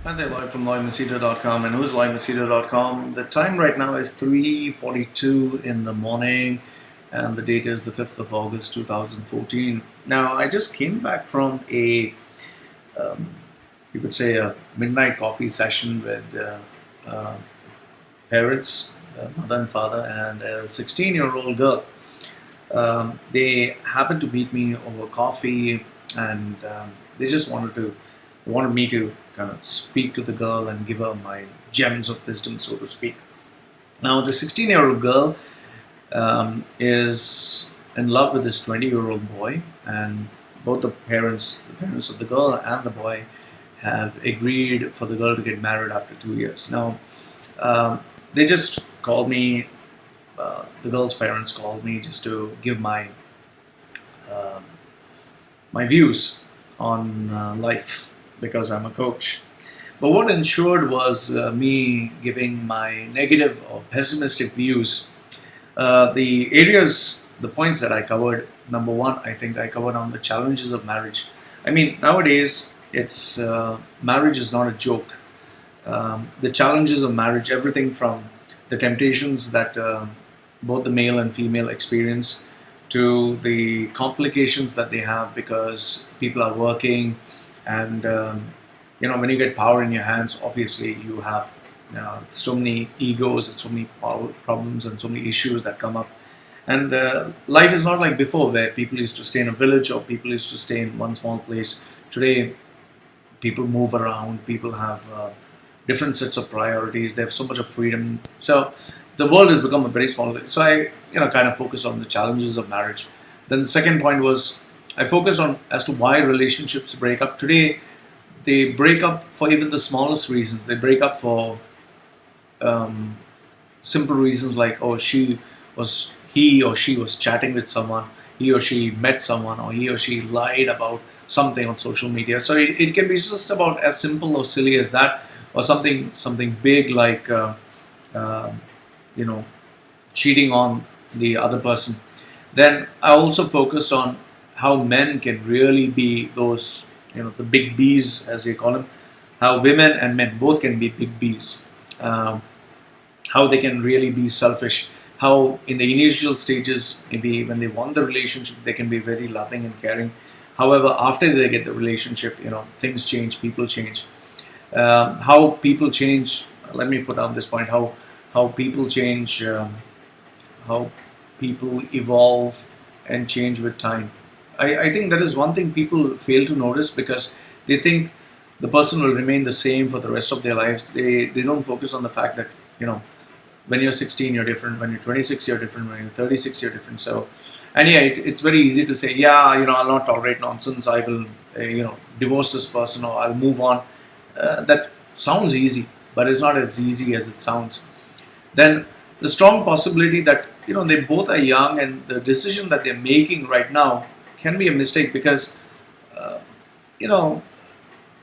Hi there, Loy from Loy Machedo.com. And who's Loy Machedo.com? The time right now is 3:42 in the morning, and the date is the 5th of August 2014. Now, I just came back from um, you could say, a midnight coffee session with uh, parents, mother and father, and a 16-year-old girl. They happened to meet me over coffee, and they just wanted me to kind of speak to the girl and give her my gems of wisdom, so to speak. Now, the 16-year-old girl is in love with this 20-year-old boy, and both the parents of the girl and the boy, have agreed for the girl to get married after 2 years. Now, they just called me. The girl's parents called me just to give um my views on life because I'm a coach. But what ensured was me giving my negative or pessimistic views. The points that I covered, number one, I think I covered on the challenges of marriage. I mean, nowadays, marriage is not a joke. The challenges of marriage, everything from the temptations that both the male and female experience, to the complications that they have because people are working, and when you get power in your hands, obviously you have so many egos and so many problems and so many issues that come up. And life is not like before, where people used to stay in a village or people used to stay in one small place. Today, people move around, people have different sets of priorities, they have so much of freedom. So the world has become a very small place. So I kind of focused on the challenges of marriage. Then the second point was I focused on as to why relationships break up. Today, they break up for even the smallest reasons. They break up for um, simple reasons like, oh, he or she was chatting with someone, he or she met someone, or he or she lied about something on social media. So it can be just about as simple or silly as that, or something big like uh, you know cheating on the other person. Then I also focused on how men can really be those, the big B's, as they call them. How women and men both can be big B's. Um, how they can really be selfish. How in the initial stages, maybe when they want the relationship, they can be very loving and caring. However, after they get the relationship, things change, people change. How people change. Let me put out this point: how people change, how people evolve and change with time. I think that is one thing people fail to notice because they think the person will remain the same for the rest of their lives. They don't focus on the fact that, when you're 16, you're different. When you're 26, you're different. When you're 36, you're different. So, and yeah, it's very easy to say, yeah, I'll not tolerate nonsense. I will, divorce this person, or I'll move on. That sounds easy, but it's not as easy as it sounds. Then the strong possibility that, they both are young, and the decision that they're making right now can be a mistake because, uh, you know,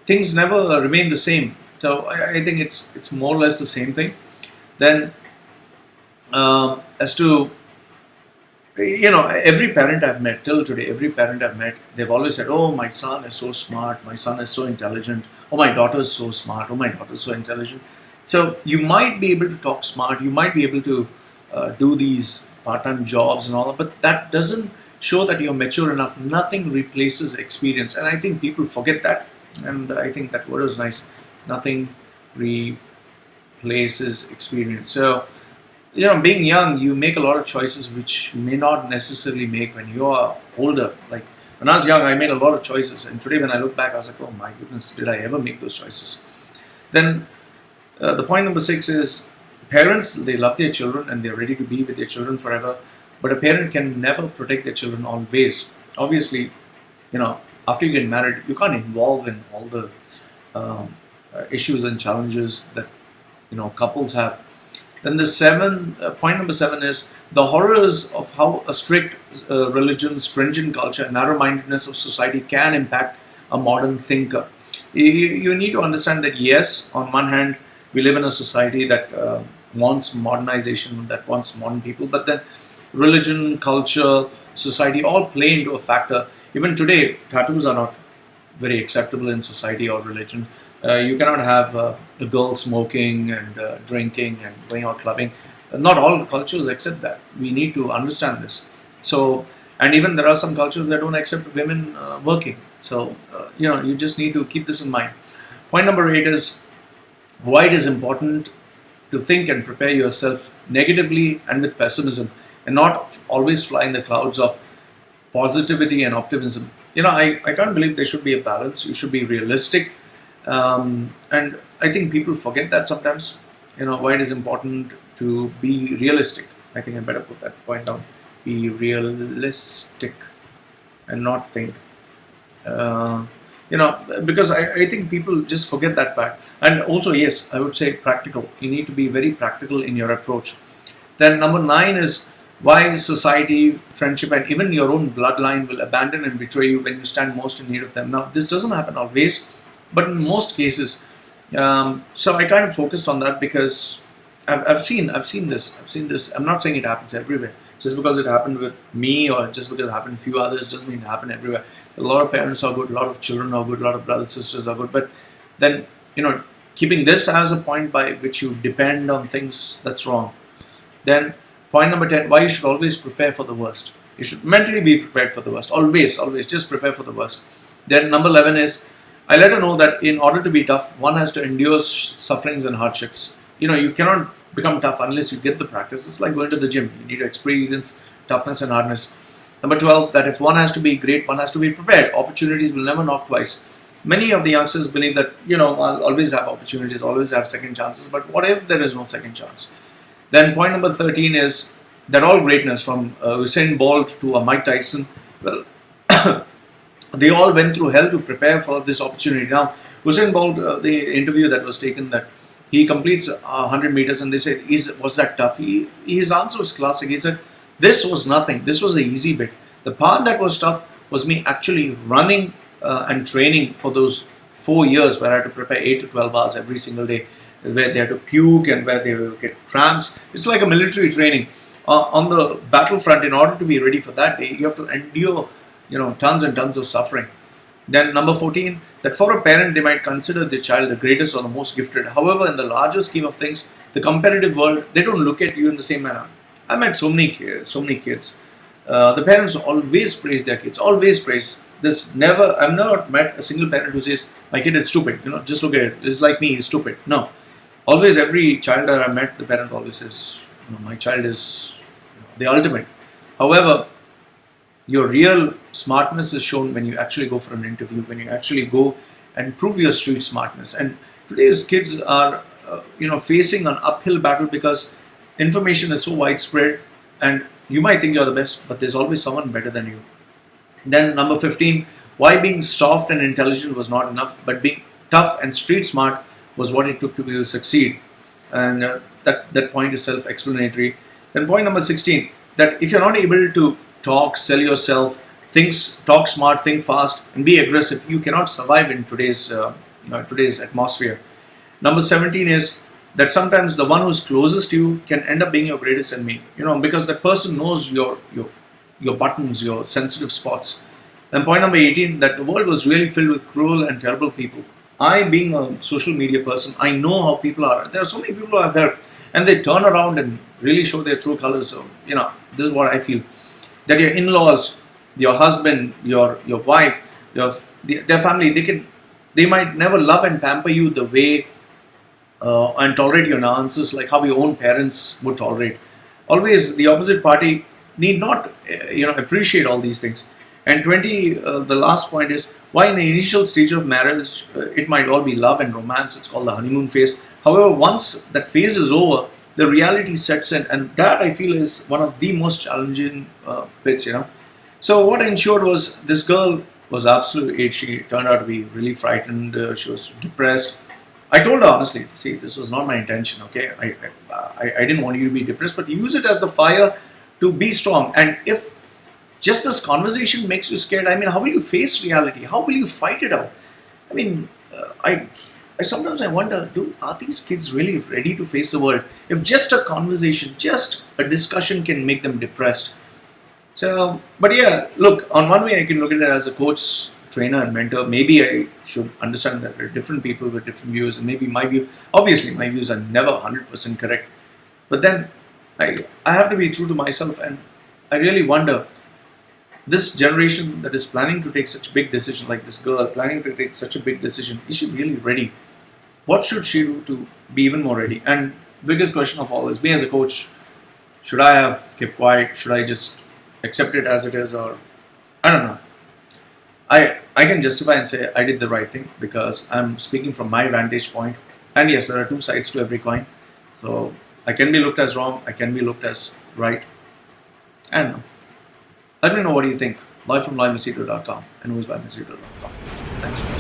things never remain the same. So I think it's more or less the same thing. Then, as to, every parent I've met till today, every parent I've met, they've always said, "Oh, my son is so smart. My son is so intelligent. Oh, my daughter is so smart. Oh, my daughter is so intelligent." So you might be able to talk smart. You might be able to do these part-time jobs and all that, but that doesn't show that you're mature enough. Nothing replaces experience, and I think people forget that. And I think that word is nice. Nothing replaces experience. So, being young, you make a lot of choices which you may not necessarily make when you are older. Like when I was young, I made a lot of choices, and today when I look back, I was like, oh my goodness, did I ever make those choices? Then the point number 6 is parents, they love their children and they're ready to be with their children forever, but a parent can never protect their children always. Obviously, after you get married, you can't involve in all the issues and challenges that couples have. Then the point number 7 is the horrors of how a strict religion, stringent culture, and narrow-mindedness of society can impact a modern thinker. You need to understand that yes, on one hand, we live in a society that wants modernization, that wants modern people, but then religion, culture, society all play into a factor. Even today, tattoos are not very acceptable in society or religion. You cannot have a girl smoking and drinking and going out clubbing. Not all cultures accept that. We need to understand this. So, and even there are some cultures that don't accept women working. So, you just need to keep this in mind. Point number 8 is why it is important to think and prepare yourself negatively and with pessimism, and not always fly in the clouds of positivity and optimism. I can't believe there should be a balance. You should be realistic. And I think people forget that sometimes. Why it is important to be realistic. I think I better put that point down. Be realistic and not think. Uh, because I think people just forget that part. And also, yes, I would say practical. You need to be very practical in your approach. Then number 9 is why society, friendship, and even your own bloodline will abandon and betray you when you stand most in need of them. Now, this doesn't happen always, but in most cases. So I kind of focused on that because I've seen this. I'm not saying it happens everywhere. Just because it happened with me or just because it happened to a few others doesn't mean it happened everywhere. A lot of parents are good, a lot of children are good, a lot of brothers, sisters are good. But then, keeping this as a point by which you depend on things, that's wrong. Then point number 10, why you should always prepare for the worst. You should mentally be prepared for the worst. Always, just prepare for the worst. Then number 11 is, I let her know that in order to be tough, one has to endure sufferings and hardships. You cannot become tough unless you get the practice. It's like going to the gym. You need to experience toughness and hardness. Number 12, that if one has to be great, one has to be prepared. Opportunities will never knock twice. Many of the youngsters believe that, I'll always have opportunities, always have second chances. But what if there is no second chance? Then point number 13 is that all greatness from Usain Bolt to Mike Tyson, well, they all went through hell to prepare for this opportunity. Now, Usain Bolt, the interview that was taken, that he completes 100 meters and they said, was that tough? His answer was classic. He said, this was nothing. This was the easy bit. The part that was tough was me actually running and training for those 4 years where I had to prepare 8 to 12 hours every single day, where they had to puke and where they would get cramps. It's like a military training. On the battlefront, in order to be ready for that day, you have to endure, tons and tons of suffering. Then number 14, that for a parent, they might consider their child the greatest or the most gifted. However, in the larger scheme of things, the competitive world, they don't look at you in the same manner. I met so many kids. The parents always praise their kids, always praise. I've never met a single parent who says, my kid is stupid, just look at it. It's like me, he's stupid. No. Always, every child that I met, the parent always says, my child is the ultimate. However, your real smartness is shown when you actually go for an interview, when you actually go and prove your street smartness. And today's kids are, facing an uphill battle because information is so widespread, and you might think you're the best, but there's always someone better than you. Then number 15, why being soft and intelligent was not enough, but being tough and street smart was what it took to succeed. And that point is self-explanatory. Then point number 16, that if you're not able to talk, sell yourself, talk smart, think fast, and be aggressive, you cannot survive in today's atmosphere. Number 17 is that sometimes the one who's closest to you can end up being your greatest enemy, because that person knows your buttons, your sensitive spots. Then point number 18, that the world was really filled with cruel and terrible people. I, being a social media person, I know how people are. There are so many people who I've helped, and they turn around and really show their true colors. So, this is what I feel. That your in-laws, your husband, your wife, their family, they might never love and pamper you the way and tolerate your nuances like how your own parents would tolerate. Always, the opposite party need not, appreciate all these things. And 20, the last point is why in the initial stage of marriage, it might all be love and romance. It's called the honeymoon phase. However, once that phase is over, the reality sets in, and that I feel is one of the most challenging bits. So what ensured was this girl was absolutely. She turned out to be really frightened. She was depressed. I told her honestly, see, this was not my intention. Okay, I didn't want you to be depressed, but use it as the fire to be strong. And if just this conversation makes you scared, how will you face reality? How will you fight it out? I sometimes I wonder, are these kids really ready to face the world? If just a conversation, just a discussion can make them depressed. So, but yeah, look, on one way I can look at it as a coach trainer and mentor, maybe I should understand that there are different people with different views, and maybe obviously my views are never 100% correct. But then I have to be true to myself, and I really wonder, this generation that is planning to take such a big decision, like this girl planning to take such a big decision, is she really ready? What should she do to be even more ready? And biggest question of all is, me as a coach, should I have kept quiet? Should I just accept it as it is? Or I don't know. I can justify and say I did the right thing because I'm speaking from my vantage point. And yes, there are two sides to every coin. So I can be looked as wrong, I can be looked as right. I don't know. Let me know what you think. Loy from loymachedo.com and whoisloymachedo.com. Thanks.